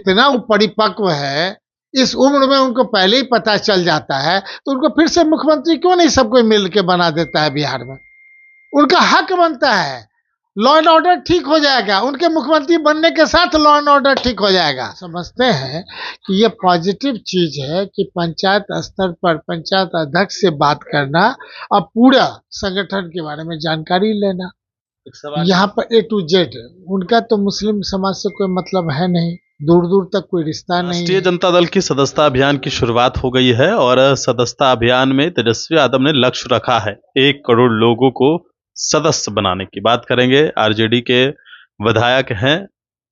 इतना परिपक्व है, इस उम्र में उनको पहले ही पता चल जाता है, तो उनको फिर से मुख्यमंत्री क्यों नहीं सबको मिल के बना देता है बिहार में? उनका हक बनता है। लॉ एंड ऑर्डर ठीक हो जाएगा, उनके मुख्यमंत्री बनने के साथ लॉ एंड ऑर्डर ठीक हो जाएगा। समझते हैं कि ये पॉजिटिव चीज है कि पंचायत स्तर पर पंचायत अध्यक्ष से बात करना और पूरा संगठन के बारे में जानकारी लेना। यहाँ पर A to Z, उनका तो मुस्लिम समाज से कोई मतलब है नहीं, दूर दूर तक कोई रिश्ता नहीं। राष्ट्रीय जनता दल की सदस्यता अभियान की शुरुआत हो गई है और सदस्यता अभियान में तेजस्वी यादव ने लक्ष्य रखा है 1 करोड़ लोगों को सदस्य बनाने की। बात करेंगे आरजेडी के विधायक हैं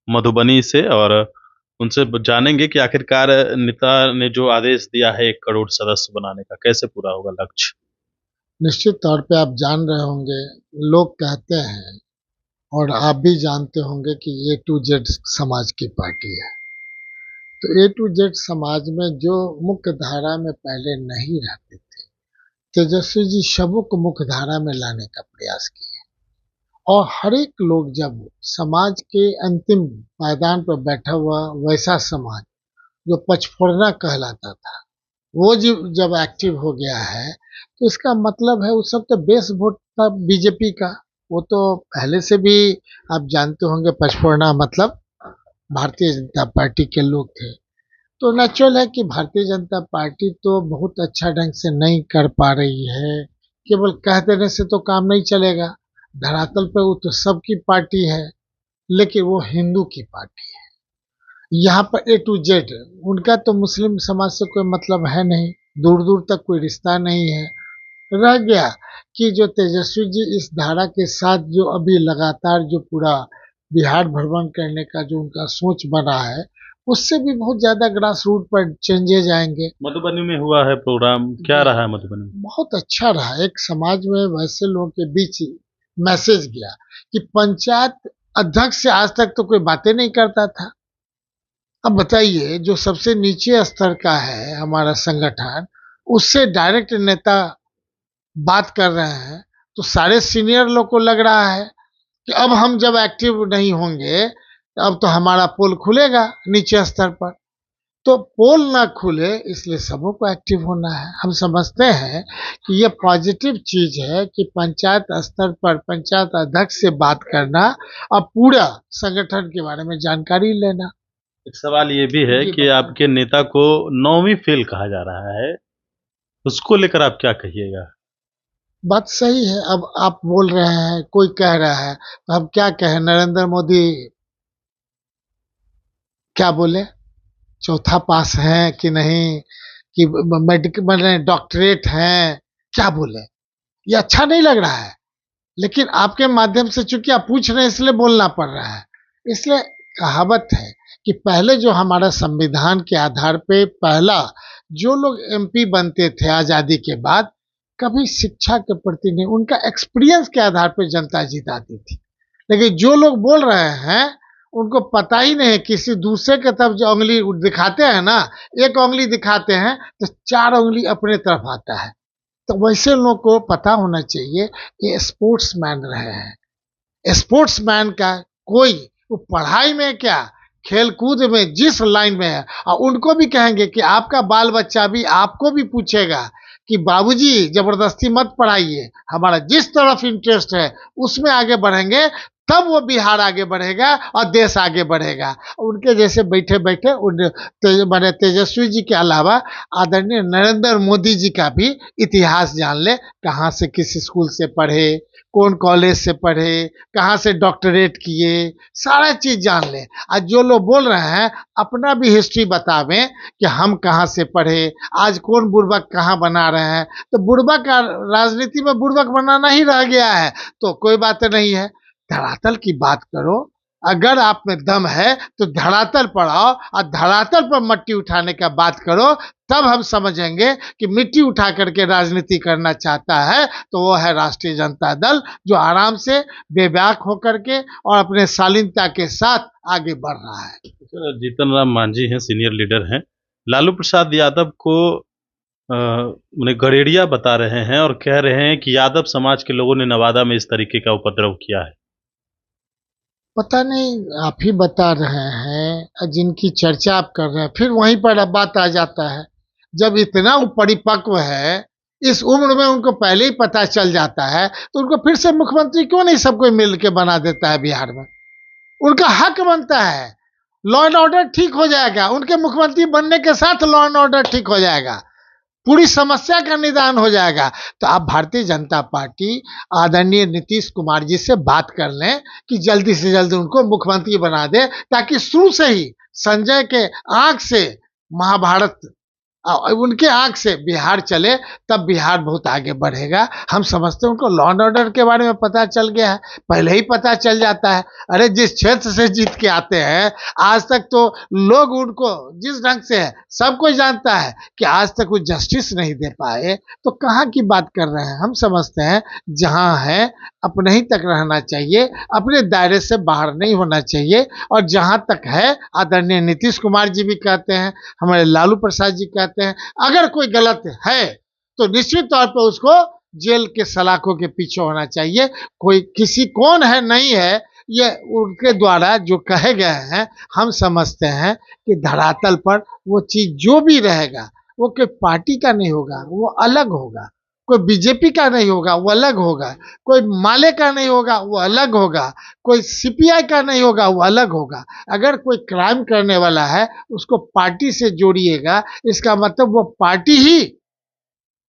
मधुबनी से और उनसे जानेंगे कि आखिरकार नेता ने जो आदेश दिया है 1 करोड़ सदस्य बनाने का, कैसे पूरा होगा लक्ष्य। निश्चित तौर पे आप जान रहे होंगे, लोग कहते हैं और आप भी जानते होंगे कि A to Z समाज की पार्टी है। तो A to Z समाज में जो मुख्य धारा में पहले नहीं रहते थे, तेजस्वी जी सबों को मुख्य धारा में लाने का प्रयास किए और हर एक लोग जब समाज के अंतिम पायदान पर बैठा हुआ वैसा समाज जो पचफोड़ना कहलाता था, वो जब एक्टिव हो गया है, तो इसका मतलब है उस सब तो बेस वोट था बीजेपी का। वो तो पहले से भी आप जानते होंगे, पचफोड़ना मतलब भारतीय जनता पार्टी के लोग थे। तो नेचुरल है कि भारतीय जनता पार्टी तो बहुत अच्छा ढंग से नहीं कर पा रही है। केवल कह देने से तो काम नहीं चलेगा, धरातल पे वो तो सबकी पार्टी है, लेकिन वो हिंदू की पार्टी है। यहाँ पर A to Z, उनका तो मुस्लिम समाज से कोई मतलब है नहीं, दूर दूर तक कोई रिश्ता नहीं है। रह गया कि जो तेजस्वी जी इस धारा के साथ जो अभी लगातार जो पूरा बिहार भ्रमण करने का जो उनका सोच बना है, उससे भी बहुत ज्यादा ग्रास रूट पर चेंजेज आएंगे। मधुबनी में हुआ है प्रोग्राम, क्या रहा है मधुबनी में? बहुत अच्छा रहा। एक समाज में वैसे लोगों के बीच मैसेज गया कि पंचायत अध्यक्ष से आज तक तो कोई बातें नहीं करता था। अब बताइए, जो सबसे नीचे स्तर का है हमारा संगठन, उससे डायरेक्ट नेता बात कर रहे हैं, तो सारे सीनियर लोग को लग रहा है कि अब हम जब एक्टिव नहीं होंगे, अब तो हमारा पोल खुलेगा नीचे स्तर पर। तो पोल ना खुले, इसलिए सबों को एक्टिव होना है। हम समझते हैं कि ये पॉजिटिव चीज है कि पंचायत स्तर पर पंचायत अध्यक्ष से बात करना और पूरा संगठन के बारे में जानकारी लेना। एक सवाल ये भी है कि आपके नेता को 9वीं फेल कहा जा रहा है, उसको लेकर आप क्या कहिएगा? बात सही है। अब आप बोल रहे हैं, कोई कह रहा है, तो हम क्या कहें? नरेंद्र मोदी क्या बोले, चौथा पास हैं कि नहीं, कि मेडिकल डॉक्टरेट हैं, क्या बोले? ये अच्छा नहीं लग रहा है, लेकिन आपके माध्यम से चूंकि आप पूछ रहे हैं इसलिए बोलना पड़ रहा है। इसलिए कहावत है कि पहले जो हमारा संविधान के आधार पे पहला जो लोग MP बनते थे आजादी के बाद, कभी शिक्षा के प्रति नहीं, उनका एक्सपीरियंस के आधार पे जनता जिताती थी। लेकिन जो लोग बोल रहे हैं उनको पता ही नहीं, किसी दूसरे के तरफ जो उंगली दिखाते हैं ना, एक उंगली दिखाते हैं तो 4 उंगली अपने तरफ आता है। तो वैसे लोगों को पता होना चाहिए कि स्पोर्ट्समैन रहे हैं। स्पोर्ट्समैन का कोई वो पढ़ाई में क्या, खेल कूद में जिस लाइन में है, और उनको भी कहेंगे कि आपका बाल बच्चा भी आपको भी पूछेगा कि बाबूजी जबरदस्ती मत पढ़ाइए, हमारा जिस तरफ इंटरेस्ट है उसमें आगे बढ़ेंगे, तब वो बिहार आगे बढ़ेगा और देश आगे बढ़ेगा। उनके जैसे बैठे बैठे मैंने तेजस्वी जी के अलावा आदरणीय नरेंद्र मोदी जी का भी इतिहास जान ले, कहाँ से किस स्कूल से पढ़े, कौन कॉलेज से पढ़े, कहाँ से डॉक्टरेट किए, सारा चीज जान ले। आज जो लोग बोल रहे हैं अपना भी हिस्ट्री बतावें कि हम कहाँ से पढ़े, आज कौन बुड़बक कहाँ बना रहे हैं। तो बुड़बक का राजनीति में बुड़बक बनाना ही रह गया है, तो कोई बात नहीं है। धरातल की बात करो, अगर आप में दम है तो धरातल पर आओ और धरातल पर मिट्टी उठाने का बात करो, तब हम समझेंगे कि मिट्टी उठा करके राजनीति करना चाहता है तो वो है राष्ट्रीय जनता दल, जो आराम से बेबाक होकर के और अपने शालीनता के साथ आगे बढ़ रहा है। जीतन राम मांझी हैं, सीनियर लीडर हैं, लालू प्रसाद यादव को उन्हें गड़ेड़िया बता रहे हैं और कह रहे हैं कि यादव समाज के लोगों ने नवादा में इस तरीके का उपद्रव किया है। पता नहीं, आप ही बता रहे हैं। जिनकी चर्चा आप कर रहे हैं, फिर वहीं पर अब बात आ जाता है, जब इतना वो परिपक्व है, इस उम्र में उनको पहले ही पता चल जाता है, तो उनको फिर से मुख्यमंत्री क्यों नहीं सब कोई मिल के बना देता है बिहार में? उनका हक बनता है। लॉ एंड ऑर्डर ठीक हो जाएगा, उनके मुख्यमंत्री बनने के साथ लॉ एंड ऑर्डर ठीक हो जाएगा, पूरी समस्या का निदान हो जाएगा। तो आप भारतीय जनता पार्टी आदरणीय नीतीश कुमार जी से बात कर लें कि जल्दी से जल्दी उनको मुख्यमंत्री बना दे, ताकि शुरू से ही संजय के आंख से महाभारत, उनके आंख से बिहार चले, तब बिहार बहुत आगे बढ़ेगा। हम समझते हैं उनको लॉ एंड ऑर्डर के बारे में पता चल गया है, पहले ही पता चल जाता है। अरे जिस क्षेत्र से जीत के आते हैं, आज तक तो लोग उनको जिस ढंग से है, सब कोई जानता है कि आज तक वो जस्टिस नहीं दे पाए, तो कहाँ की बात कर रहे हैं? हम समझते हैं जहाँ है अपने ही तक रहना चाहिए, अपने दायरे से बाहर नहीं होना चाहिए। और जहाँ तक है, आदरणीय नीतीश कुमार जी भी कहते हैं, हमारे लालू प्रसाद जी कहते हैं, अगर कोई गलत है तो निश्चित तौर पर उसको जेल के सलाखों के पीछे होना चाहिए। कोई किसी कौन है नहीं है, ये उनके द्वारा जो कहे गए हैं, हम समझते हैं कि धरातल पर वो चीज जो भी रहेगा, वो कोई पार्टी का नहीं होगा, वो अलग होगा। कोई बीजेपी का नहीं होगा, वो अलग होगा। कोई माले का नहीं होगा, वो अलग होगा। कोई सीपीआई का नहीं होगा, वो अलग होगा। अगर कोई क्राइम करने वाला है, उसको पार्टी से जोड़िएगा, इसका मतलब वो पार्टी ही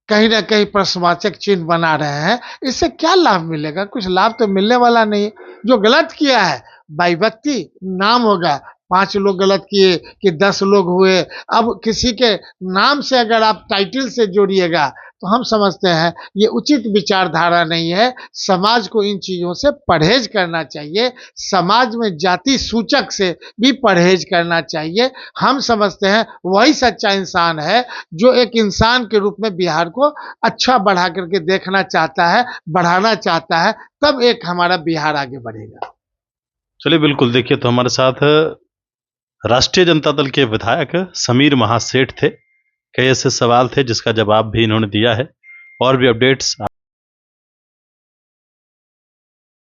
कहीं ना कहीं प्रश्नवाचक चिन्ह बना रहे हैं। इससे क्या लाभ मिलेगा? कुछ लाभ तो मिलने वाला नहीं है। जो गलत किया है, बाई व्यक्ति नाम होगा, 5 लोग गलत किए कि 10 लोग हुए, अब किसी के नाम से अगर आप टाइटल से जोड़िएगा, तो हम समझते हैं ये उचित विचारधारा नहीं है। समाज को इन चीज़ों से परहेज करना चाहिए, समाज में जाति सूचक से भी परहेज करना चाहिए। हम समझते हैं वही सच्चा इंसान है जो एक इंसान के रूप में बिहार को अच्छा बढ़ा करके देखना चाहता है, बढ़ाना चाहता है, तब एक हमारा बिहार आगे बढ़ेगा। चलिए बिल्कुल, देखिए तो हमारे साथ राष्ट्रीय जनता दल के विधायक समीर महासेठ थे। कई ऐसे सवाल थे जिसका जवाब भी इन्होंने दिया है। और भी अपडेट्स